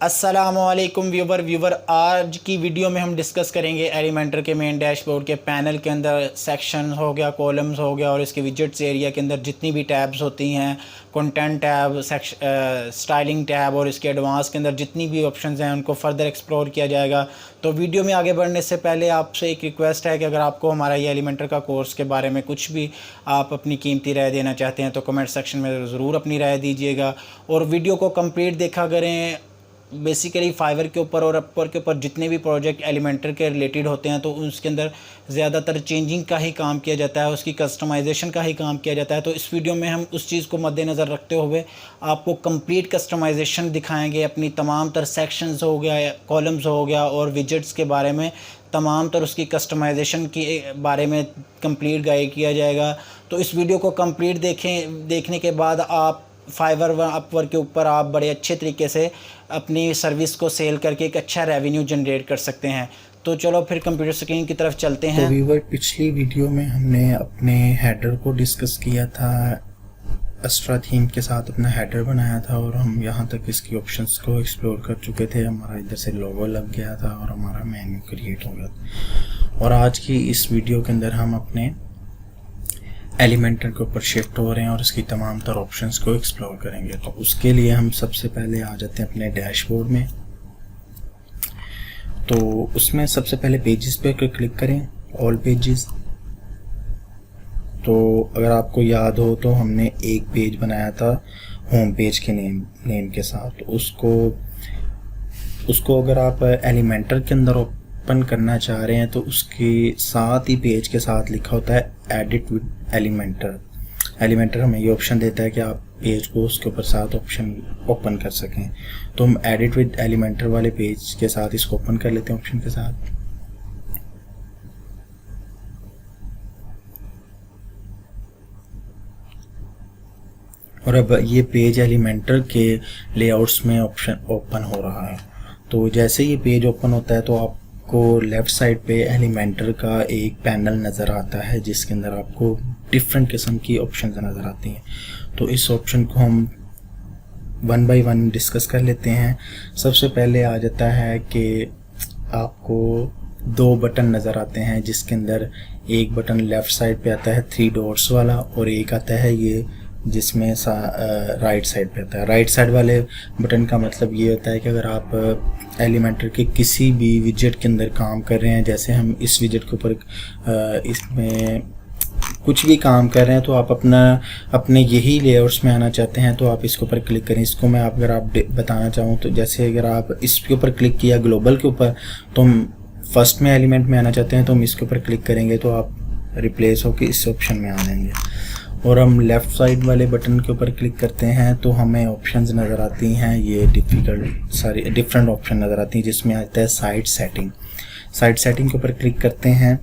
अस्सलामुअलैकुम व्यूवर आज की वीडियो में हम डिस्कस करेंगे एलिमेंटर के मेन डैशबोर्ड के पैनल के अंदर सेक्शन हो गया, कॉलम्स हो गया और इसके विजेट्स एरिया के अंदर जितनी भी टैब्स होती हैं, कंटेंट टैब, स्टाइलिंग टैब और इसके एडवांस के अंदर जितनी भी ऑप्शंस हैं उनको फर्दर एक्सप्लोर किया जाएगा। तो वीडियो में आगे बढ़ने से पहले आपसे एक रिक्वेस्ट है कि अगर आपको हमारा ये एलिमेंटर का कोर्स के बारे में कुछ भी आप अपनी कीमती राय देना चाहते हैं तो कमेंट सेक्शन में ज़रूर अपनी राय दीजिएगा और वीडियो को कंप्लीट देखा करें। बेसिकली फाइवर के ऊपर और अपवर के ऊपर जितने भी प्रोजेक्ट एलिमेंटर के रिलेटेड होते हैं तो उसके अंदर ज़्यादातर चेंजिंग का ही काम किया जाता है, उसकी कस्टमाइजेशन का ही काम किया जाता है। तो इस वीडियो में हम उस चीज़ को मद्देनज़र रखते हुए आपको कंप्लीट कस्टमाइजेशन दिखाएंगे, अपनी तमाम तर सेक्शंस हो गया, कॉलम्स हो गया और विजेट्स के बारे में तमाम तर उसकी कस्टमाइजेशन के बारे में कंप्लीट गाइड किया जाएगा। तो इस वीडियो को कंप्लीट देखने के बाद आप फाइवर व अपवर के ऊपर आप बड़े अच्छे तरीके से अपनी सर्विस को सेल करके एक अच्छा रेवेन्यू जनरेट कर सकते हैं। तो चलो फिर कंप्यूटर स्क्रीन की तरफ चलते हैं। तो व्यूवर, पिछली वीडियो में हमने अपने हेडर को डिस्कस किया था, अस्ट्रा थीम के साथ अपना हेडर बनाया था और हम यहाँ तक इसकी ऑप्शंस को एक्सप्लोर कर चुके थे। हमारा इधर से लोगो लग गया था और हमारा मेन्यू क्रिएट हो गया था। और आज की इस वीडियो के अंदर हम अपने एलिमेंटर के ऊपर शिफ्ट हो रहे हैं और इसकी तमाम तर ऑप्शंस को एक्सप्लोर करेंगे। तो उसके लिए हम सबसे पहले आ जाते हैं अपने डैशबोर्ड में। तो उसमें सबसे पहले पेजेस पे क्लिक करें, ऑल पेजेस। तो अगर आपको याद हो तो हमने एक पेज बनाया था होम पेज के नेम के साथ। उसको अगर आप एलिमेंटर के अंदर ओपन करना चाह रहे हैं तो उसके साथ ही पेज के साथ लिखा होता है एडिट विद एलिमेंटर। एलिमेंटर हमें ये ऑप्शन देता है कि आप पेज को उसके ऊपर साथ ऑप्शन ओपन कर सकें। तो हम एडिट विद एलिमेंटर वाले पेज के साथ इसको ओपन कर लेते हैं ऑप्शन के साथ। और अब ये पेज एलिमेंटर के लेआउट्स में ऑप्शन ओपन हो रहा है। तो जैसे ये पेज ओपन होता है तो आपको लेफ़्ट साइड पे एलिमेंटर का एक पैनल नज़र आता है जिसके अंदर आपको डिफरेंट किस्म की ऑप्शन नज़र आती हैं। तो इस ऑप्शन को हम वन बाय वन डिस्कस कर लेते हैं। सबसे पहले आ जाता है कि आपको दो बटन नज़र आते हैं जिसके अंदर एक बटन लेफ़्ट साइड पे आता है 3 डॉट्स वाला और एक आता है ये जिसमें राइट साइड पे आता है। राइट साइड वाले बटन का मतलब ये होता है कि अगर आप एलिमेंटर के किसी भी विजेट के अंदर काम कर रहे हैं, जैसे हम इस विजेट के ऊपर इसमें कुछ भी काम कर रहे हैं तो आप अपने यही लेआउट्स में आना चाहते हैं तो आप इसके ऊपर क्लिक करें। इसको मैं अगर आप बताना चाहूँ तो जैसे अगर आप इसके ऊपर क्लिक किया ग्लोबल के ऊपर तो हम फर्स्ट में एलिमेंट में आना चाहते हैं तो हम इसके ऊपर क्लिक करेंगे तो आप रिप्लेस होकर इस ऑप्शन में आ जाएंगे। और हम लेफ़्ट साइड वाले बटन के ऊपर क्लिक करते हैं तो हमें ऑप्शंस नज़र आती हैं, ये डिफरेंट ऑप्शन नज़र आती हैं जिसमें आता है साइड सेटिंग। साइड सेटिंग के ऊपर क्लिक करते हैं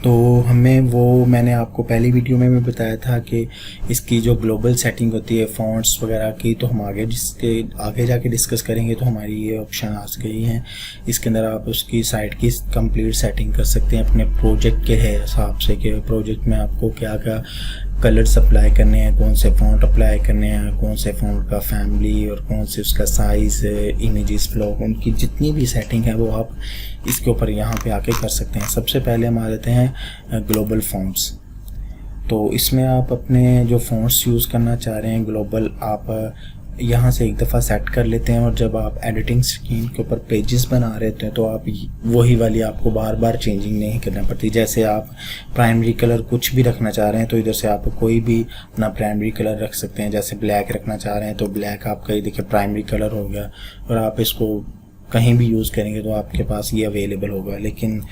तो हमें वो मैंने आपको पहली वीडियो में भी बताया था कि इसकी जो ग्लोबल सेटिंग होती है फ़ॉन्ट्स वगैरह की, तो हम आगे जाके डिस्कस करेंगे। तो हमारी ये ऑप्शन आ गई हैं। इसके अंदर आप उसकी साइट की कंप्लीट सेटिंग कर सकते हैं अपने प्रोजेक्ट के हिसाब से कि प्रोजेक्ट में आपको क्या क्या कलर्स अप्लाई करने हैं, कौन से फ़ॉन्ट अप्लाई करने हैं, कौन से फ़ॉन्ट का फैमिली और कौन से उसका साइज़, इमेजेस फ्लो, उनकी जितनी भी सेटिंग है वो आप इसके ऊपर यहाँ पे आके कर सकते हैं। सबसे पहले हम आ जाते हैं ग्लोबल फ़ॉन्ट्स। तो इसमें आप अपने जो फ़ॉन्ट्स यूज़ करना चाह रहे हैं ग्लोबल, आप यहाँ से एक दफ़ा सेट कर लेते हैं और जब आप एडिटिंग स्क्रीन के ऊपर पेजेस बना रहे थे तो आप वही वाली आपको बार बार चेंजिंग नहीं करना पड़ती। जैसे आप प्राइमरी कलर कुछ भी रखना चाह रहे हैं तो इधर से आप कोई भी अपना प्राइमरी कलर रख सकते हैं। जैसे ब्लैक रखना चाह रहे हैं तो ब्लैक आपका ये देखिए प्राइमरी कलर हो गया और आप इसको कहीं भी यूज़ करेंगे तो आपके पास ये अवेलेबल होगा। लेकिन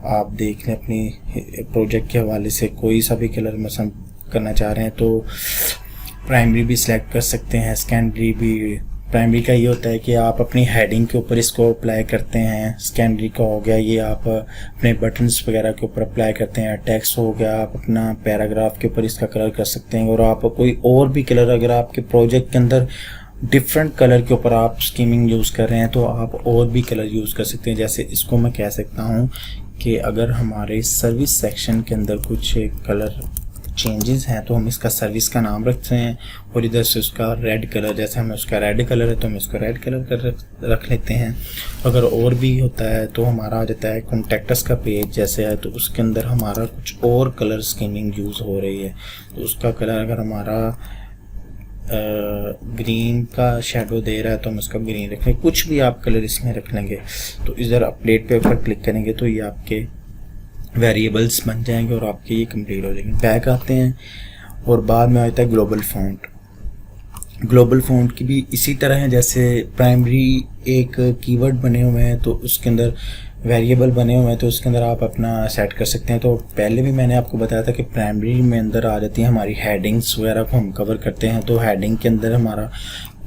आप देख लें अपनी प्रोजेक्ट के हवाले से कोई सा भी कलर पसंद करना चाह रहे हैं तो प्राइमरी भी सिलेक्ट कर सकते हैं, सेकेंडरी भी। प्राइमरी का ये होता है कि आप अपनी हेडिंग के ऊपर इसको अप्लाई करते हैं। सेकेंडरी का हो गया ये आप अपने बटन्स वगैरह के ऊपर अप्लाई करते हैं। टेक्स्ट हो गया आप अपना पैराग्राफ के ऊपर इसका कलर कर सकते हैं। और आप कोई और भी कलर अगर आपके प्रोजेक्ट के अंदर डिफरेंट कलर के ऊपर आप स्कीमिंग यूज़ कर रहे हैं तो आप और भी कलर यूज़ कर सकते हैं। जैसे इसको मैं कह सकता हूँ कि अगर हमारे सर्विस सेक्शन के अंदर कुछ कलर चेंजेस हैं तो हम इसका सर्विस का नाम रखते हैं और इधर से उसका रेड कलर, जैसे हमें उसका रेड कलर है तो हम इसको रेड कलर कर रख लेते हैं। अगर और भी होता है तो हमारा आ जाता है कॉन्टैक्ट्स का पेज जैसे है तो उसके अंदर हमारा कुछ और कलर स्कीमिंग यूज़ हो रही है तो उसका कलर अगर हमारा ग्रीन का शेडो दे रहा है तो हम उसका ग्रीन रख लेंगे, कुछ भी आप कलर इसमें रख लेंगे। तो इधर अपडेट पे ऊपर क्लिक करेंगे तो ये आपके वेरिएबल्स बन जाएंगे और आपके ये कंप्लीट हो जाएंगे। बैक आते हैं और बाद में आता है ग्लोबल फ़ॉन्ट। ग्लोबल फ़ॉन्ट की भी इसी तरह है, जैसे प्राइमरी एक कीवर्ड बने हुए हैं तो उसके अंदर वेरिएबल बने हुए हैं तो उसके अंदर आप अपना सेट कर सकते हैं। तो पहले भी मैंने आपको बताया था कि प्राइमरी में अंदर आ जाती है हमारी हेडिंग्स वगैरह को हम कवर करते हैं। तो हेडिंग के अंदर हमारा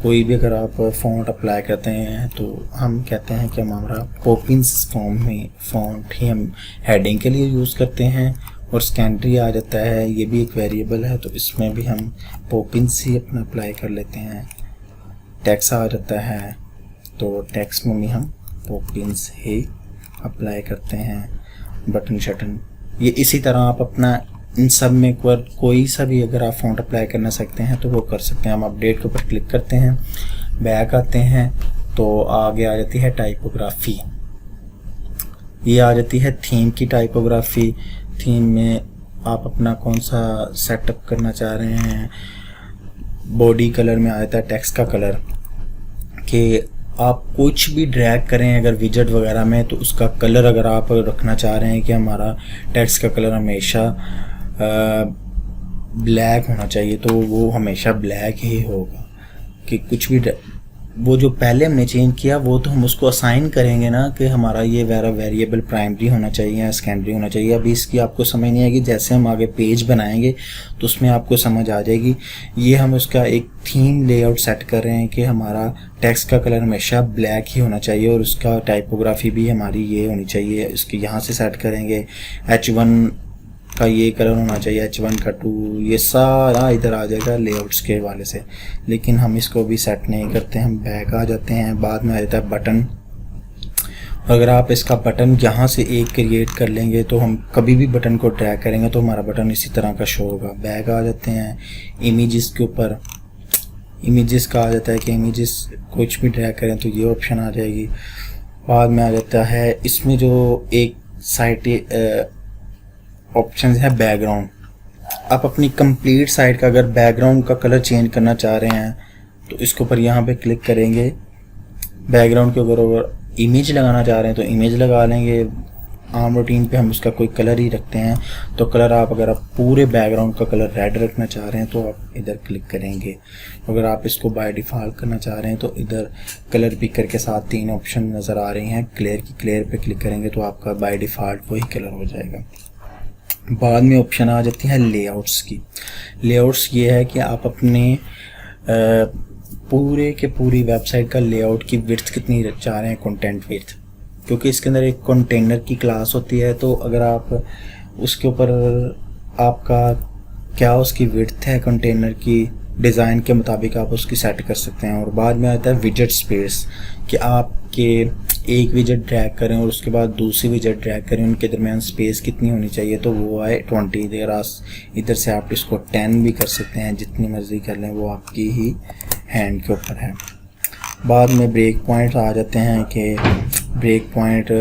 कोई भी अगर आप फ़ॉन्ट अप्लाई करते हैं तो हम कहते हैं कि हमारा पॉपिंस फ़ॉन्ट ही हम हेडिंग के लिए यूज़ करते हैं। और सेकेंडरी आ जाता है, ये भी एक वेरिएबल है तो इसमें भी हम पॉपिंस ही अपना अप्लाई कर लेते हैं। टेक्स्ट आ जाता है तो टेक्स्ट में भी हम पॉपिंस ही अप्लाई करते हैं। बटन शटन ये इसी तरह आप अपना इन सब में कोई सा भी अगर आप फ़ॉन्ट अप्लाई करना सकते हैं तो वो कर सकते हैं। हम अपडेट के ऊपर क्लिक करते हैं, बैक आते हैं तो आगे आ जाती है टाइपोग्राफी। ये आ जाती है थीम की टाइपोग्राफी। थीम में आप अपना कौन सा सेटअप करना चाह रहे हैं। बॉडी कलर में आ जाता है टेक्स्ट का कलर कि आप कुछ भी ड्रैग करें अगर विजेट वगैरह में तो उसका कलर अगर आप रखना चाह रहे हैं कि हमारा टेक्स्ट का कलर हमेशा ब्लैक होना चाहिए तो वो हमेशा ब्लैक ही होगा। कि कुछ भी वो जो पहले हमने चेंज किया वो तो हम उसको असाइन करेंगे ना कि हमारा ये वेरिएबल प्राइमरी होना चाहिए या सेकेंडरी होना चाहिए। अभी इसकी आपको समझ नहीं आएगी, जैसे हम आगे पेज बनाएंगे तो उसमें आपको समझ आ जाएगी। ये हम उसका एक थीम लेआउट सेट कर रहे हैं कि हमारा टेक्स्ट का कलर हमेशा ब्लैक ही होना चाहिए और उसका टाइपोग्राफी भी हमारी ये होनी चाहिए। इसके यहाँ से सेट करेंगे H1 का ये कलर होना चाहिए, H1 का 2, ये सारा इधर आ जाएगा लेआउट्स के हवाले से। लेकिन हम इसको भी सेट नहीं करते, हम बैक आ जाते हैं। बाद में आ जाता है बटन। अगर आप इसका बटन यहाँ से एक क्रिएट कर लेंगे तो हम कभी भी बटन को ड्रैग करेंगे तो हमारा बटन इसी तरह का शो होगा। बैक आ जाते हैं इमेजेस के ऊपर। इमेजेस का आ जाता है कि इमेजेस कुछ भी ड्रैग करें तो ये ऑप्शन आ जाएगी। बाद में आ जाता है इसमें जो एक साइट ऑप्शन है बैकग्राउंड। आप अपनी कंप्लीट साइट का अगर बैकग्राउंड का कलर चेंज करना चाह रहे हैं तो इसके ऊपर यहाँ पे क्लिक करेंगे। बैकग्राउंड के ऊपर अगर इमेज लगाना चाह रहे हैं तो इमेज लगा लेंगे। आम रूटीन पे हम उसका कोई कलर ही रखते हैं तो कलर आप अगर आप पूरे बैकग्राउंड का कलर रेड रखना चाह रहे हैं तो आप इधर क्लिक करेंगे। अगर आप इसको बाय डिफ़ॉल्ट करना चाह रहे हैं तो इधर कलर पिकर के साथ 3 ऑप्शन नज़र आ रही हैं। क्लियर पे क्लिक करेंगे तो आपका बाय डिफ़ॉल्ट वही कलर हो जाएगा। बाद में ऑप्शन आ जाती है लेआउट्स की। लेआउट्स ये है कि आप अपने पूरे के पूरी वेबसाइट का लेआउट की विड्थ कितनी चाह रहे हैं, कंटेंट विड्थ, क्योंकि इसके अंदर एक कंटेनर की क्लास होती है तो अगर आप उसके ऊपर आपका क्या उसकी विड्थ है कंटेनर की डिज़ाइन के मुताबिक आप उसकी सेट कर सकते हैं। और बाद में आता है विजेट स्पेस कि आपके एक विजेट ड्रैग करें और उसके बाद दूसरी विजेट ड्रैग करें, उनके दरमियान स्पेस कितनी होनी चाहिए तो वो आए 20। इधर से आप इसको 10 भी कर सकते हैं, जितनी मर्ज़ी कर लें, वो आपकी ही हैंड के ऊपर है। बाद में ब्रेक पॉइंट आ जाते हैं कि ब्रेक पॉइंट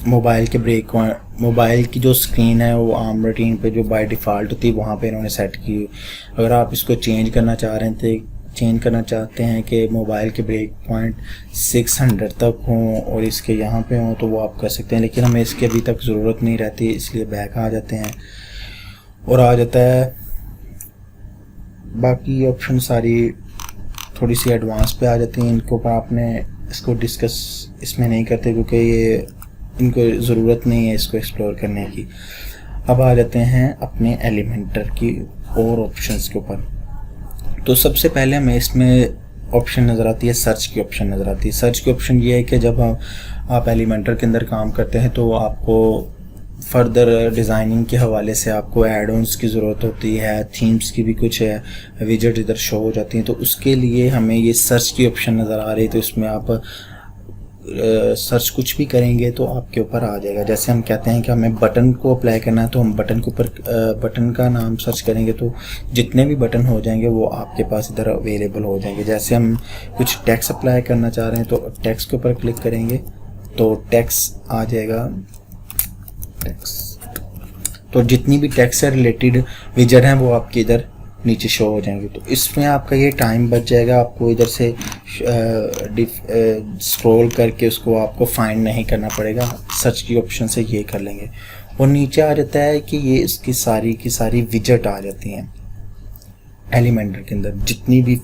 मोबाइल की जो स्क्रीन है वो आम रूटीन पे जो बाय डिफ़ॉल्ट होती है वहाँ पे इन्होंने सेट की। अगर आप इसको चेंज करना चाहते हैं कि मोबाइल के ब्रेक पॉइंट 600 तक हों और इसके यहाँ पे हों तो वो आप कर सकते हैं, लेकिन हमें इसकी अभी तक ज़रूरत नहीं रहती, इसलिए बैक आ जाते हैं। और आ जाता है बाकी ऑप्शन सारी थोड़ी सी एडवांस पे आ जाती हैं। इनको पर आपने इसको डिस्कस इसमें नहीं करते क्योंकि ये इनको ज़रूरत नहीं है इसको एक्सप्लोर करने की। अब आ जाते हैं अपने एलिमेंटर की और ऑप्शंस के ऊपर। तो सबसे पहले हमें इसमें ऑप्शन नज़र आती है सर्च की ऑप्शन नज़र आती है। सर्च की ऑप्शन ये है कि जब आप एलिमेंटर के अंदर काम करते हैं तो आपको फर्दर डिज़ाइनिंग के हवाले से आपको एड ऑन्स की ज़रूरत होती है, थीम्स की भी कुछ है, विजेट इधर शो हो जाती हैं, तो उसके लिए हमें ये सर्च की ऑप्शन नज़र आ रही है। तो इसमें आप सर्च कुछ भी करेंगे तो आपके ऊपर आ जाएगा। जैसे हम कहते हैं कि हमें बटन को अप्लाई करना है तो हम बटन के ऊपर बटन का नाम सर्च करेंगे तो जितने भी बटन हो जाएंगे वो आपके पास इधर अवेलेबल हो जाएंगे। जैसे हम कुछ टेक्स्ट अप्लाई करना चाह रहे हैं तो टेक्स्ट के ऊपर क्लिक करेंगे तो टेक्स्ट आ जाएगा, टेक्स्ट। तो जितनी भी टेक्स्ट से रिलेटेड विजेट हैं वो आपके इधर नीचे शो हो जाएंगे। तो इसमें आपका ये टाइम बच जाएगा, आपको इधर से स्क्रॉल करके उसको आपको फाइंड नहीं करना पड़ेगा, सर्च की ऑप्शन से ये कर लेंगे। और नीचे आ जाता है कि ये इसकी सारी की सारी विजेट आ जाती हैं एलिमेंटर के अंदर। जितनी भी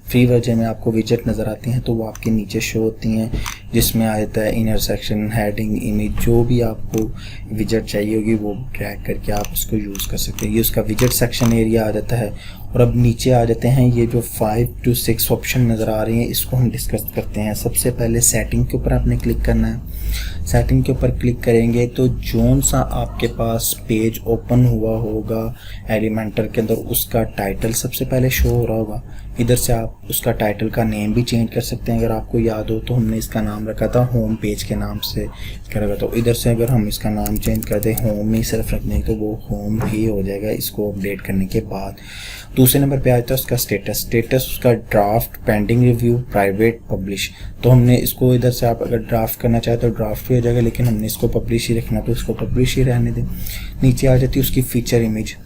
फ्री वर्जन में आपको विजेट नज़र आती हैं तो वो आपके नीचे शो होती हैं, जिसमें आ जाता है इनर सेक्शन, हेडिंग, इमेज, जो भी आपको विजेट चाहिए होगी वो ड्रैग करके आप उसको यूज़ कर सकते हैं। ये उसका विजेट सेक्शन एरिया आ जाता है। और अब नीचे आ जाते हैं ये जो 5 to 6 ऑप्शन नज़र आ रही हैं, इसको हम डिस्कस करते हैं। सबसे पहले सेटिंग के ऊपर आपने क्लिक करना है। सेटिंग के ऊपर क्लिक करेंगे तो जोन सा आपके पास पेज ओपन हुआ होगा एलिमेंटर के अंदर, उसका टाइटल सबसे पहले शो हो रहा होगा। इधर से आप उसका टाइटल का नेम भी चेंज कर सकते हैं। अगर आपको याद हो तो हमने इसका नाम रखा था होम पेज के नाम से क्या रखा, तो इधर से अगर हम इसका नाम चेंज कर दें, होम ही सिर्फ रख दें तो वो होम ही हो जाएगा इसको अपडेट करने के बाद। दूसरे नंबर पे आ जाता है उसका स्टेटस उसका draft, pending review, private, publish. तो हमने इसको इधर से आप अगर ड्राफ्ट करना चाहे तो ड्राफ्ट भी हो जाएगा, लेकिन हमने इसको पब्लिश ही रखना तो इसको पब्लिश ही रहने दें। नीचे आ जाती है उसकी फीचर इमेज।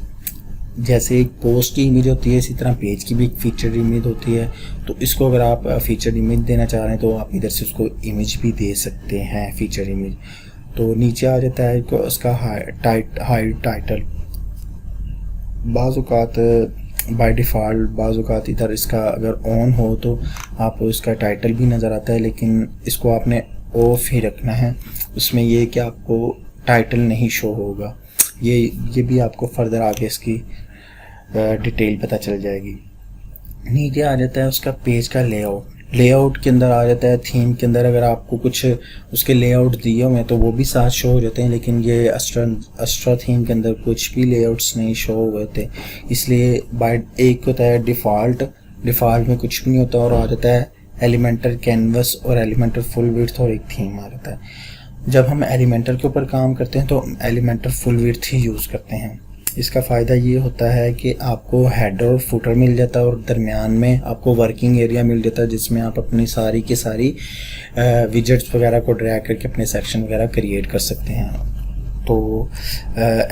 जैसे एक पोस्ट की इमेज होती है इसी तरह पेज की भी एक फीचर इमेज होती है। तो इसको अगर आप फीचर इमेज देना चाह रहे हैं तो आप इधर से उसको इमेज भी दे सकते हैं, फीचर इमेज। तो नीचे आ जाता है उसका हाई टाइटल। बाज़-औक़ात बाय डिफ़ॉल्ट बाज़-औक़ात इधर इसका अगर ऑन हो तो आपको इसका टाइटल भी नज़र आता है, लेकिन इसको आपने ऑफ ही रखना है। उसमें ये कि आपको टाइटल नहीं शो होगा। ये भी आपको फर्दर आगे इसकी डिटेल पता चल जाएगी। नीचे आ जाता है उसका पेज का लेआउट के अंदर आ जाता है। थीम के अंदर अगर आपको कुछ उसके लेआउट दिए हुए हैं तो वो भी साथ शो हो जाते हैं, लेकिन ये अस्ट्रा थीम के अंदर कुछ भी लेआउट्स नहीं शो हुए थे, इसलिए बाय एक होता है डिफ़ॉल्ट में कुछ भी नहीं होता, और आ जाता है एलिमेंटर कैनवस और एलिमेंटर फुल विड्थ और एक थीम आ जाता है। जब हम एलिमेंटर के ऊपर काम करते हैं तो एलिमेंटर फुल विड्थ ही यूज़ करते हैं। इसका फ़ायदा ये होता है कि आपको हेडर और फुटर मिल जाता है और दरमियान में आपको वर्किंग एरिया मिल जाता है, जिसमें आप अपनी सारी की सारी विजेट्स वगैरह को ड्रैग करके अपने सेक्शन वगैरह क्रिएट कर सकते हैं। तो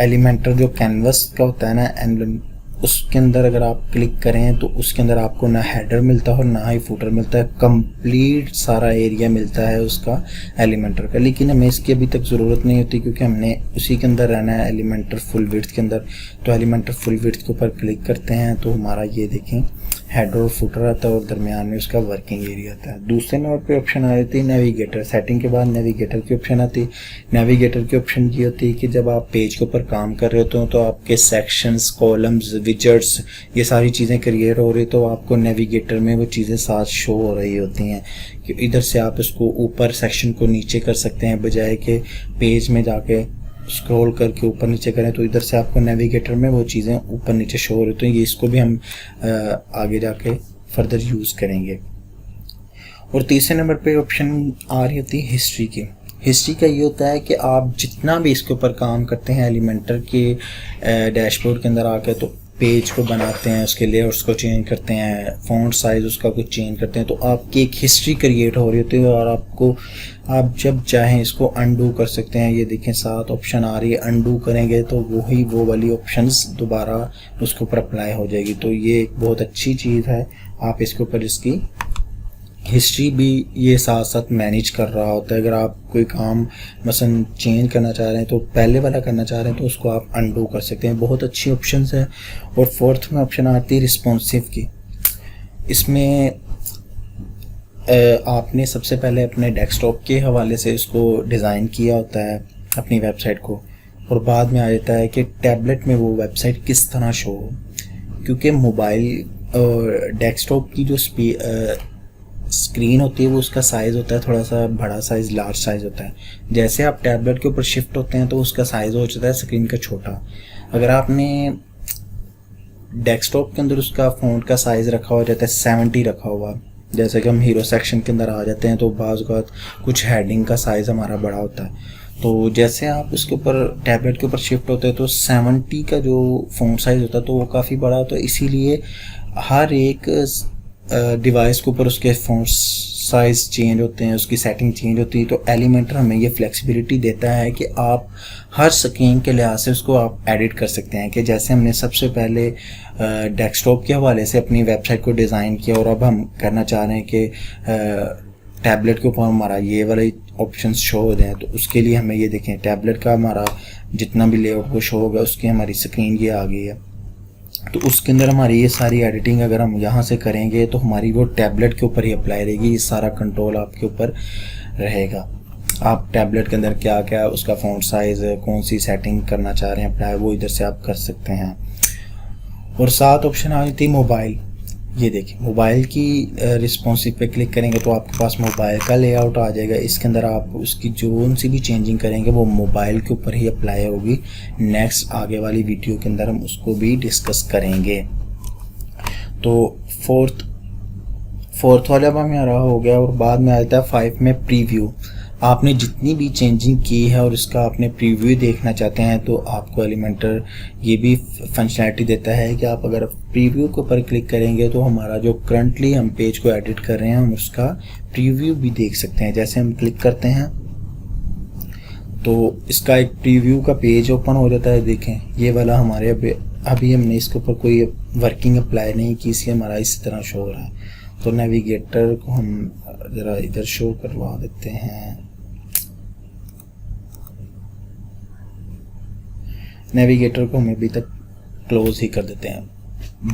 एलिमेंटर जो कैनवस का होता है ना, उसके अंदर अगर आप क्लिक करें तो उसके अंदर आपको ना हेडर मिलता है और ना ही फुटर मिलता है, कंप्लीट सारा एरिया मिलता है उसका एलिमेंटर का। लेकिन हमें इसकी अभी तक ज़रूरत नहीं होती क्योंकि हमने उसी के अंदर रहना है, एलिमेंटर फुल विड्थ के अंदर। तो एलिमेंटर फुल विड्थ के ऊपर क्लिक करते हैं तो हमारा ये देखें हेडर और फुटर आता है और दरमियान में उसका वर्किंग एरिया आता है। दूसरे नंबर पे ऑप्शन आ जाती है नेविगेटर। सेटिंग के बाद नेविगेटर की ऑप्शन आती है। नेविगेटर की ऑप्शन ये होती है कि जब आप पेज के ऊपर काम कर रहे होते हो तो आपके सेक्शंस, कॉलम्स, विजेट्स, ये सारी चीज़ें क्रिएट हो रही तो आपको नेविगेटर में वो चीज़ें साथ शो हो रही होती हैं कि इधर से आप इसको ऊपर सेक्शन को नीचे कर सकते हैं, बजाय कि पेज में जाके स्क्रॉल करके ऊपर नीचे करें। तो इधर से आपको नेविगेटर में वो चीज़ें ऊपर नीचे शो हो रही, तो ये इसको भी हम आगे जाके फर्दर यूज़ करेंगे। और तीसरे नंबर पे ऑप्शन आ रही होती है हिस्ट्री की। हिस्ट्री का ये होता है कि आप जितना भी इसके ऊपर काम करते हैं एलिमेंटर के डैशबोर्ड के अंदर आके, तो पेज को बनाते हैं, उसके लेआउट्स को चेंज करते हैं, फ़ॉन्ट साइज़ उसका कुछ चेंज करते हैं, तो आपकी एक हिस्ट्री क्रिएट हो रही होती है और आप जब चाहें इसको अनडू कर सकते हैं। ये देखें 7 ऑप्शन आ रही है, अनडू करेंगे तो वो वाली ऑप्शंस दोबारा उसके ऊपर अप्लाई हो जाएगी। तो ये एक बहुत अच्छी चीज़ है। आप इसके ऊपर इसकी हिस्ट्री भी ये साथ साथ मैनेज कर रहा होता है। अगर आप कोई काम मसलन चेंज करना चाह रहे हैं तो पहले वाला करना चाह रहे हैं तो उसको आप अनडू कर सकते हैं। बहुत अच्छी ऑप्शंस है। और फोर्थ में ऑप्शन आती है रिस्पॉन्सिव की। इसमें आपने सबसे पहले अपने डेस्कटॉप के हवाले से इसको डिज़ाइन किया होता है अपनी वेबसाइट को, और बाद में आ जाता है कि टैबलेट में वो वेबसाइट किस तरह शो हो, क्योंकि मोबाइल और डेस्कटॉप की जो स्क्रीन होती है वो उसका साइज़ होता है थोड़ा सा बड़ा साइज़, लार्ज साइज़ होता है। जैसे आप टैबलेट के ऊपर शिफ्ट होते हैं तो उसका साइज़ हो जाता है स्क्रीन का छोटा। अगर आपने डेस्कटॉप के अंदर उसका फ़ॉन्ट का साइज़ रखा हो जाता है 70 रखा हुआ, जैसे कि हम हीरो सेक्शन के अंदर आ जाते हैं तो बाज़ औक़ात कुछ हेडिंग का साइज़ हमारा बड़ा होता है, तो जैसे आप इसके ऊपर टैबलेट के ऊपर शिफ्ट होते हैं तो 70 का जो फ़ॉन्ट साइज़ होता है तो वो काफ़ी बड़ा होता है। इसीलिए हर एक डिवाइस के ऊपर उसके फ़ॉन्ट साइज़ चेंज होते हैं, उसकी सेटिंग चेंज होती है। तो एलिमेंटर हमें ये फ्लेक्सिबिलिटी देता है कि आप हर स्क्रीन के लिहाज से उसको आप एडिट कर सकते हैं। कि जैसे हमने सबसे पहले डेस्कटॉप के हवाले से अपनी वेबसाइट को डिज़ाइन किया और अब हम करना चाह रहे हैं कि टैबलेट के ऊपर हमारा ये वाले ऑप्शन शो हो जाए, तो उसके लिए हमें ये देखें टैबलेट का हमारा जितना भी लेआउट वो शो होगा उसकी हमारी स्क्रीन ये आ गई है। तो उसके अंदर हमारी ये सारी एडिटिंग अगर हम यहाँ से करेंगे तो हमारी वो टैबलेट के ऊपर ही अप्लाई रहेगी। ये सारा कंट्रोल आपके ऊपर रहेगा। आप टैबलेट के अंदर क्या क्या उसका फ़ॉन्ट साइज़, कौन सी सेटिंग करना चाह रहे हैं अप्लाई, वो इधर से आप कर सकते हैं। और साथ ऑप्शन आ जाती है मोबाइल। ये देखिए मोबाइल की रिस्पॉन्सिव पे क्लिक करेंगे तो आपके पास मोबाइल का लेआउट आ जाएगा। इसके अंदर आप उसकी जो सी भी चेंजिंग करेंगे वो मोबाइल के ऊपर ही अप्लाई होगी। नेक्स्ट आगे वाली वीडियो के अंदर हम उसको भी डिस्कस करेंगे। तो फोर्थ वाला अब हमारा हो गया। और बाद में आता है 5 में प्रीव्यू। आपने जितनी भी चेंजिंग की है और इसका आपने प्रीव्यू देखना चाहते हैं तो आपको एलिमेंटर ये भी फंक्शनैलिटी देता है कि आप अगर प्रीव्यू के ऊपर क्लिक करेंगे तो हमारा जो करंटली हम पेज को एडिट कर रहे हैं हम उसका प्रीव्यू भी देख सकते हैं। जैसे हम क्लिक करते हैं तो इसका एक प्रीव्यू का पेज ओपन हो जाता है। देखें ये वाला हमारे अभी हमने इसके ऊपर कोई वर्किंग अप्लाई नहीं की, इसलिए हमारा इस तरह शो हो रहा है। तो नेविगेटर को हम ज़रा इधर शो करवा देते हैं। नेविगेटर को हम अभी तक क्लोज ही कर देते हैं।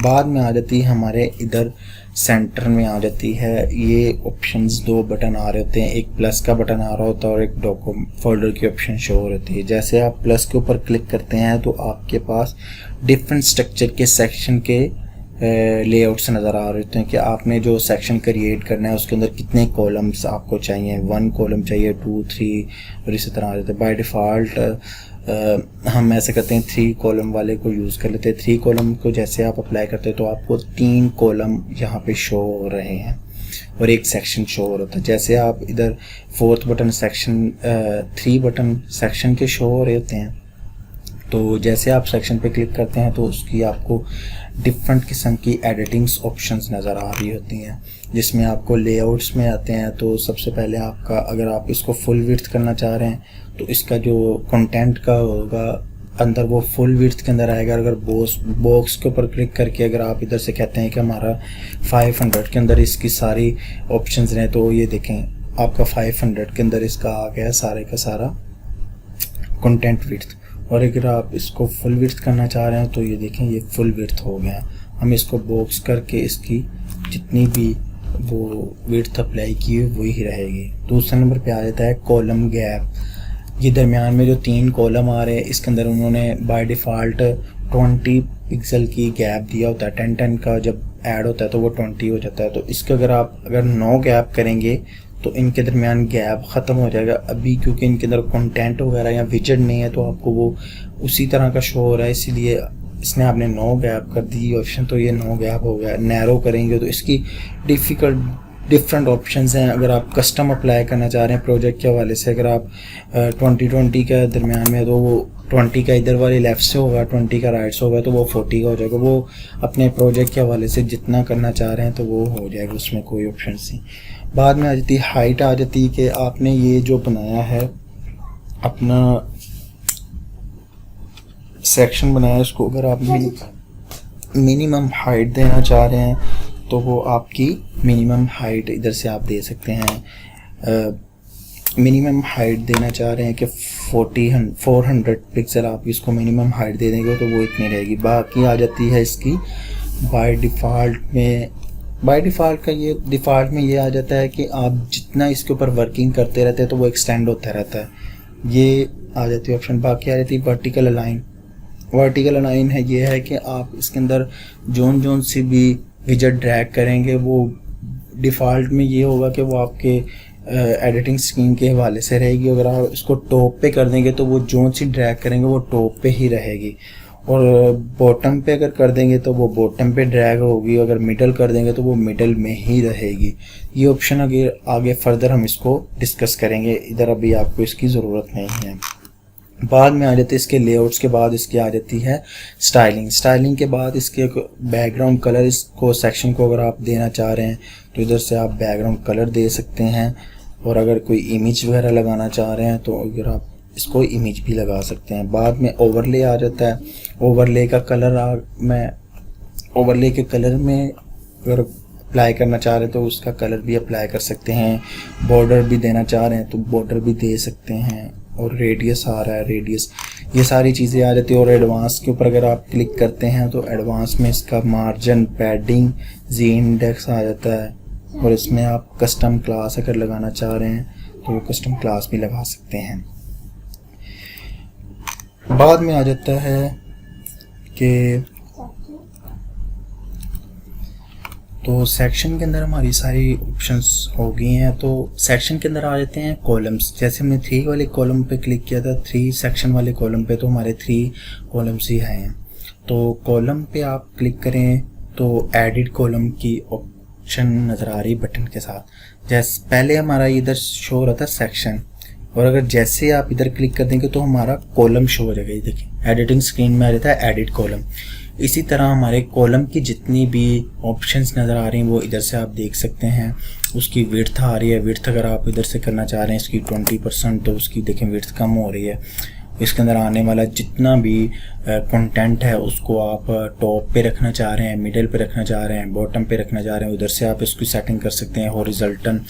बाद में आ जाती है हमारे इधर सेंटर में आ जाती है ये ऑप्शंस। 2 बटन आ रहे होते हैं, एक प्लस का बटन आ रहा होता है और एक डॉक्यूमेंट फोल्डर की ऑप्शन शो हो रही है। जैसे आप प्लस के ऊपर क्लिक करते हैं तो आपके पास डिफरेंट स्ट्रक्चर के सेक्शन के लेआउट्स नज़र आ रहे होते हैं कि आपने जो सेक्शन क्रिएट करना है उसके अंदर कितने कॉलम्स आपको चाहिए। 1 कॉलम चाहिए, 2, 3 और इसी तरह आ जाते हैं। बाय डिफ़ॉल्ट हम ऐसे करते हैं 3 कॉलम वाले को यूज़ कर लेते हैं। 3 कॉलम को जैसे आप अप्लाई करते हैं तो आपको 3 कॉलम यहाँ पे शो हो रहे हैं और एक सेक्शन शो हो रहा था। जैसे आप इधर 4th button section 3 button section के शो हो रहे होते हैं। तो जैसे आप सेक्शन पे क्लिक करते हैं तो उसकी आपको डिफरेंट किस्म की एडिटिंग्स ऑप्शंस नज़र आ रही होती हैं, जिसमें आपको लेआउट्स में आते हैं। तो सबसे पहले आपका अगर आप इसको फुल विड्थ करना चाह रहे हैं तो इसका जो कंटेंट का होगा अंदर वो फुल विड्थ के अंदर आएगा। अगर बॉक्स के ऊपर क्लिक करके अगर आप इधर से कहते हैं कि हमारा 500 के अंदर इसकी सारी ऑप्शंस हैं तो ये देखें आपका 500 के अंदर इसका आ गया सारे का सारा कंटेंट विड्थ। और अगर आप इसको फुल विड्थ करना चाह रहे हैं तो ये देखें ये फुल विड्थ हो गया। हम इसको बॉक्स करके इसकी जितनी भी वो विड्थ अप्लाई की है वही रहेगी। दूसरे नंबर पे आ जाता है कॉलम गैप। ये दरमियान में जो 3 कॉलम आ रहे हैं इसके अंदर उन्होंने बाय डिफ़ॉल्ट 20 पिक्सल की गैप दिया होता है। 10 का जब ऐड होता है तो वो 20 हो जाता है। तो इसका अगर 9 गैप करेंगे तो इनके दरमियान गैप ख़त्म हो जाएगा। अभी क्योंकि इनके अंदर कंटेंट वगैरह या विजेट नहीं है तो आपको वो उसी तरह का शो हो रहा है, इसीलिए इसने आपने 9 गैप कर दी ऑप्शन, तो ये 9 गैप हो गया। नैरो करेंगे तो इसकी डिफरेंट ऑप्शंस हैं। अगर आप कस्टम अप्लाई करना चाह रहे हैं प्रोजेक्ट के हवाले से, अगर आप 20 के दरमियान में तो वो 20 का इधर वाले लेफ़्ट से होगा, 20 का राइट से होगा तो वो 40 का हो जाएगा। वो अपने प्रोजेक्ट के हवाले से जितना करना चाह रहे हैं तो वो हो जाएगा, उसमें कोई ऑप्शन नहीं। बाद में आ जाती है हाइट। आ जाती है कि आपने ये जो बनाया है अपना सेक्शन बनाया है उसको अगर आप मिनिमम हाइट देना चाह रहे हैं तो वो आपकी मिनिमम हाइट इधर से आप दे सकते हैं। मिनिमम हाइट देना चाह रहे हैं कि 400 पिक्सल आप इसको मिनिमम हाइट दे देंगे तो वो इतनी रहेगी। बाकी आ जाती है इसकी बाय डिफ़ॉल्ट में ये आ जाता है कि आप जितना इसके ऊपर वर्किंग करते रहते हैं तो वो एक्सटेंड होता रहता है। ये आ जाती है ऑप्शन। बाकी आ जाती है वर्टिकल अलाइन है। ये है कि आप इसके अंदर जोन सी भी विजेट ड्रैग करेंगे वो डिफ़ॉल्ट में ये होगा कि वो आपके एडिटिंग स्क्रीन के हवाले से रहेगी। अगर आप इसको टॉप पे कर देंगे तो वो जोन सी ड्रैग करेंगे वो टॉप पे ही रहेगी। और बॉटम पे अगर कर देंगे तो वो बॉटम पे ड्रैग होगी, अगर मिडल कर देंगे तो वो मिडल में ही रहेगी। ये ऑप्शन आगे फर्दर हम इसको डिस्कस करेंगे, इधर अभी आपको इसकी ज़रूरत नहीं है। बाद में आ जाते हैं इसके लेआउट्स के बाद इसकी आ जाती है स्टाइलिंग। स्टाइलिंग के बाद इसके बैकग्राउंड कलर, इसको सेक्शन को अगर आप देना चाह रहे हैं तो इधर से आप बैकग्राउंड कलर दे सकते हैं, और अगर कोई इमेज वगैरह लगाना चाह रहे हैं तो अगर आप इसको इमेज भी लगा सकते हैं। बाद में ओवरले आ जाता है। ओवरले का कलर ओवरले के कलर में अगर अप्लाई करना चाह रहे हैं तो उसका कलर भी अप्लाई कर सकते हैं। बॉर्डर भी देना चाह रहे हैं तो बॉर्डर भी दे सकते हैं, और रेडियस आ रहा है, रेडियस, ये सारी चीज़ें आ जाती है। और एडवांस के ऊपर अगर आप क्लिक करते हैं तो एडवांस में इसका मार्जिन, पैडिंग, जी इंडेक्स आ जाता है, और इसमें आप कस्टम क्लास अगर लगाना चाह रहे हैं तो वो कस्टम क्लास भी लगा सकते हैं। बाद में आ जाता है कि तो सेक्शन के अंदर हमारी सारी ऑप्शंस हो गई हैं। तो सेक्शन के अंदर आ जाते हैं कॉलम्स। जैसे हमने 3 वाले कॉलम पे क्लिक किया था, 3 सेक्शन वाले कॉलम पे, तो हमारे 3 कॉलम्स ही हैं। तो कॉलम पे आप क्लिक करें तो एडिट कॉलम की ऑप्शन नज़र आ रही बटन के साथ। जैसे पहले हमारा इधर शो हो रहा था सेक्शन, और अगर जैसे आप इधर क्लिक कर देंगे तो हमारा कॉलम शो हो जाएगा। ये देखिए एडिटिंग स्क्रीन में आ जाता है एडिट कॉलम। इसी तरह हमारे कॉलम की जितनी भी ऑप्शंस नज़र आ रही हैं वो इधर से आप देख सकते हैं। उसकी विड्थ आ रही है, विड्थ अगर आप इधर से करना चाह रहे हैं इसकी 20%, तो उसकी देखें विड्थ कम हो रही है। इसके अंदर आने वाला जितना भी कंटेंट है उसको आप टॉप पे रखना चाह रहे हैं, मिडिल पे रखना चाह रहे हैं, बॉटम पे रखना चाह रहे हैं, उधर से आप इसकी सेटिंग कर सकते हैं। हॉरिजॉन्टल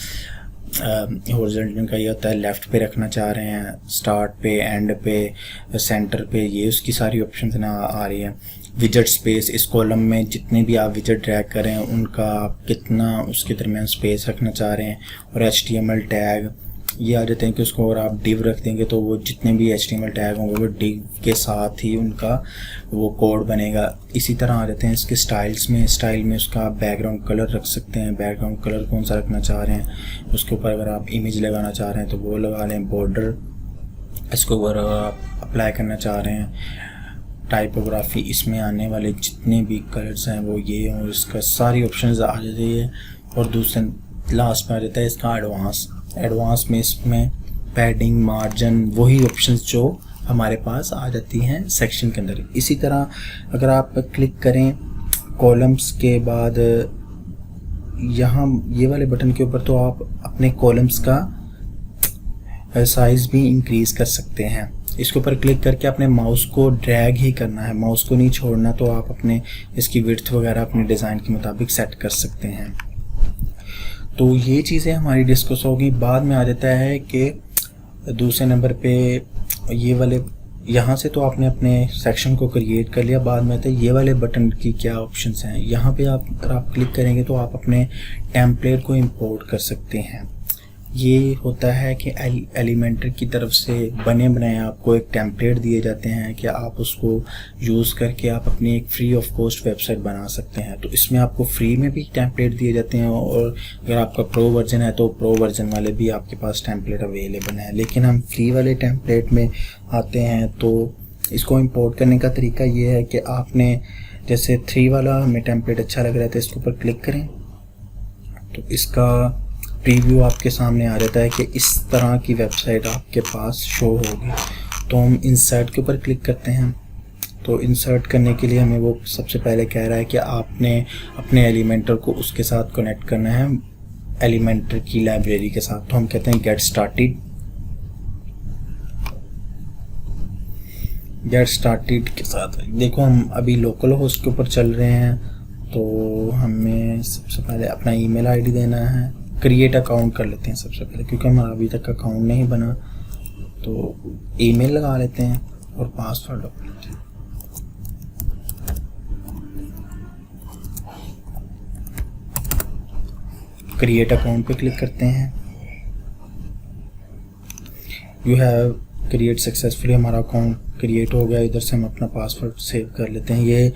का ये होता है लेफ़्ट पे रखना चाह रहे हैं, स्टार्ट पे, एंड पे, सेंटर पे, ये उसकी सारी ऑप्शंस ना आ रही है। विजेट स्पेस, इस कॉलम में जितने भी आप विजेट ड्रैग करें उनका आप कितना उसके दरमियान स्पेस रखना चाह रहे हैं। और HTML टैग ये आ जाते हैं कि उसको अगर आप डिव रख देंगे तो वो जितने भी HTML टैग होंगे वो डिव के साथ ही उनका वो कोड बनेगा। इसी तरह आ जाते हैं इसके स्टाइल्स में। स्टाइल में उसका आप बैकग्राउंड कलर रख सकते हैं, बैकग्राउंड कलर कौन सा रखना चाह रहे हैं। उसके ऊपर अगर आप इमेज लगाना चाह रहे हैं तो वो लगा लें। बॉर्डर, इसको अगर आप अप्लाई करना चाह रहे हैं। टाइपोग्राफी, इसमें आने वाले जितने भी कलर्स हैं वो ये, और इसका सारी ऑप्शंस आ जाती है। और दूसरे लास्ट में आ जाता है इसका एडवांस। एडवांस में इसमें पैडिंग, मार्जिन, वही ऑप्शंस जो हमारे पास आ जाती हैं सेक्शन के अंदर। इसी तरह अगर आप क्लिक करें कॉलम्स के बाद यहाँ ये वाले बटन के ऊपर तो आप अपने कॉलम्स का साइज़ भी इंक्रीज कर सकते हैं। इसके ऊपर क्लिक करके अपने माउस को ड्रैग ही करना है, माउस को नहीं छोड़ना। तो आप अपने इसकी विड्थ वगैरह अपने डिज़ाइन के मुताबिक सेट कर सकते हैं। तो ये चीज़ें हमारी डिस्कस होगी। बाद में आ जाता है कि दूसरे नंबर पे ये वाले, यहाँ से तो आपने अपने सेक्शन को क्रिएट कर लिया। बाद में आता है ये वाले बटन की क्या ऑप्शंस हैं। यहाँ पे अगर आप क्लिक करेंगे तो आप अपने टेम्पलेट को इंपोर्ट कर सकते हैं। ये होता है कि एलिमेंटर की तरफ से बने बनाए आपको एक टेम्पलेट दिए जाते हैं कि आप उसको यूज़ करके आप अपनी एक फ्री ऑफ कॉस्ट वेबसाइट बना सकते हैं। तो इसमें आपको फ्री में भी टेम्पलेट दिए जाते हैं, और अगर आपका प्रो वर्जन है तो प्रो वर्जन वाले भी आपके पास टेम्पलेट अवेलेबल हैं। लेकिन हम फ्री वाले टेम्पलेट में आते हैं तो इसको इंपोर्ट करने का तरीका ये है कि आपने जैसे 3 वाला हमें टेम्पलेट अच्छा लग रहा है तो इसके ऊपर क्लिक करें तो इसका प्रीव्यू आपके सामने आ जाता है कि इस तरह की वेबसाइट आपके पास शो होगी। तो हम इंसर्ट के ऊपर क्लिक करते हैं। तो इंसर्ट करने के लिए हमें वो सबसे पहले कह रहा है कि आपने अपने एलिमेंटर को उसके साथ कनेक्ट करना है, एलिमेंटर की लाइब्रेरी के साथ। तो हम कहते हैं गेट स्टार्टेड। गेट स्टार्टेड के साथ देखो हम अभी लोकल होस्ट के ऊपर चल रहे हैं, तो हमें सबसे पहले अपना ईमेल आईडी देना है। क्रिएट अकाउंट कर लेते हैं सबसे पहले, क्योंकि हमारा अभी तक अकाउंट नहीं बना। तो ईमेल लगा लेते हैं और पासवर्ड लगा लेते हैं। क्रिएट अकाउंट पे क्लिक करते हैं। यू हैव क्रिएट सक्सेसफुली, हमारा अकाउंट क्रिएट हो गया। इधर से हम अपना पासवर्ड सेव कर लेते हैं। ये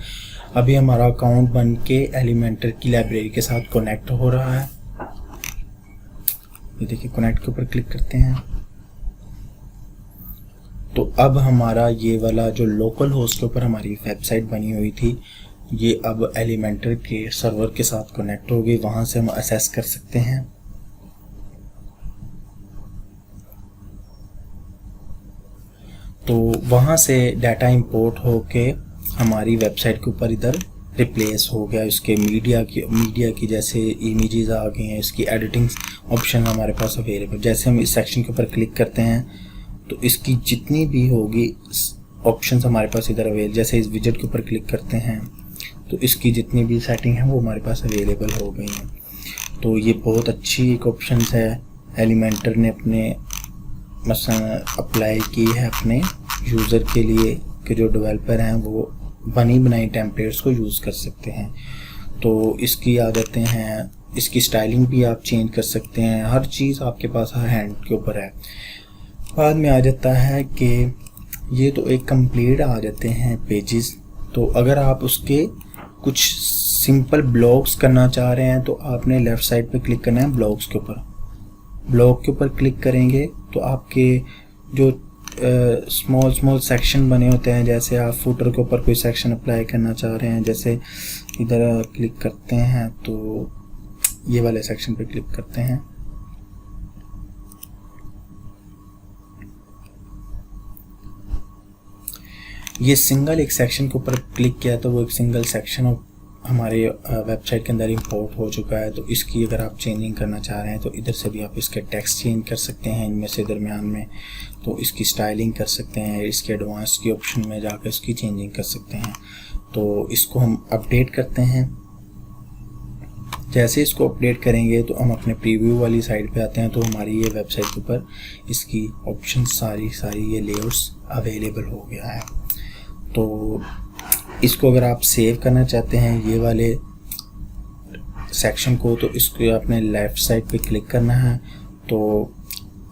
अभी हमारा अकाउंट बन के एलिमेंटर की लाइब्रेरी के साथ कनेक्ट हो रहा है। ये देखिए कनेक्ट के ऊपर क्लिक करते हैं तो तो अब हमारा ये वाला जो लोकल होस्ट के ऊपर हमारी वेबसाइट बनी हुई थी, ये अब एलिमेंटर के सर्वर के साथ कनेक्ट हो गई। वहाँ से हम असेस कर सकते हैं। तो वहाँ से डाटा इंपोर्ट होके हमारी वेबसाइट के ऊपर इधर रिप्लेस हो गया। इसके मीडिया की जैसे इमेजेस आ गई हैं, इसकी एडिटिंग ऑप्शन हमारे पास अवेलेबल। जैसे हम इस सेक्शन के ऊपर क्लिक करते हैं तो इसकी जितनी भी होगी ऑप्शंस हमारे पास इधर अवेलेबल। जैसे इस विजेट के ऊपर क्लिक करते हैं तो इसकी जितनी भी सेटिंग है वो हमारे पास अवेलेबल हो गई हैं। तो ये बहुत अच्छी एक ऑप्शन है, एलिमेंटर ने अपने मसलन अप्लाई की है अपने यूज़र के लिए कि जो डेवलपर हैं वो बनी बनाई टेम्पलेट्स को यूज़ कर सकते हैं। तो इसकी आदतें हैं, इसकी स्टाइलिंग भी आप चेंज कर सकते हैं। हर चीज़ आपके पास हर हैंड के ऊपर है। बाद में आ जाता है कि ये तो एक कंप्लीट आ जाते हैं पेजेस। तो अगर आप उसके कुछ सिंपल ब्लॉग्स करना चाह रहे हैं तो आपने लेफ़्ट साइड पे क्लिक करना है ब्लॉग्स के ऊपर। ब्लॉग के ऊपर क्लिक करेंगे तो आपके जो स्मॉल सेक्शन बने होते हैं, जैसे आप फुटर के ऊपर कोई सेक्शन अप्लाई करना चाह रहे हैं, जैसे इधर क्लिक करते हैं तो ये वाले सेक्शन पे क्लिक करते हैं। ये सिंगल एक सेक्शन के ऊपर क्लिक किया तो वो एक सिंगल सेक्शन हमारे वेबसाइट के अंदर इंपोर्ट हो चुका है। तो इसकी अगर आप चेंजिंग करना चाह रहे हैं तो इधर से भी आप इसके टेक्स्ट चेंज कर सकते हैं इनमें से दरमियान में। तो इसकी स्टाइलिंग कर सकते हैं, इसके एडवांस की ऑप्शन में जाकर इसकी चेंजिंग कर सकते हैं। तो इसको हम अपडेट करते हैं। जैसे इसको अपडेट करेंगे तो हम अपने प्रीव्यू वाली साइड पे आते हैं तो हमारी ये वेबसाइट के ऊपर इसकी ऑप्शन सारी ये लेआउट्स अवेलेबल हो गया है। तो इसको अगर आप सेव करना चाहते हैं ये वाले सेक्शन को, तो इसको आपने लेफ़्ट साइड पे क्लिक करना है तो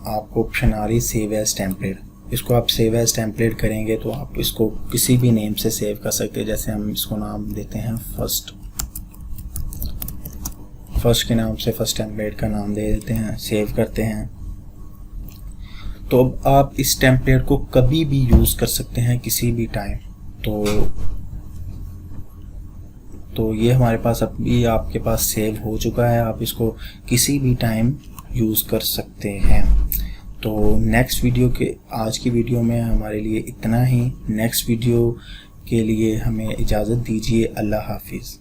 आपको ऑप्शन आ रही सेव एज टेम्पलेट। इसको आप सेव एज टेम्पलेट करेंगे तो आप इसको किसी भी नेम से सेव कर सकते हैं। जैसे हम इसको नाम देते हैं फर्स्ट के नाम से फर्स्ट टेम्पलेट का नाम दे देते हैं, सेव करते हैं। तो अब आप इस टेम्पलेट को कभी भी यूज़ कर सकते हैं किसी भी टाइम। तो ये हमारे पास अभी आपके पास सेव हो चुका है, आप इसको किसी भी टाइम यूज़ कर सकते हैं। तो नेक्स्ट वीडियो के आज की वीडियो में हमारे लिए इतना ही। नेक्स्ट वीडियो के लिए हमें इजाज़त दीजिए। अल्लाह हाफिज़।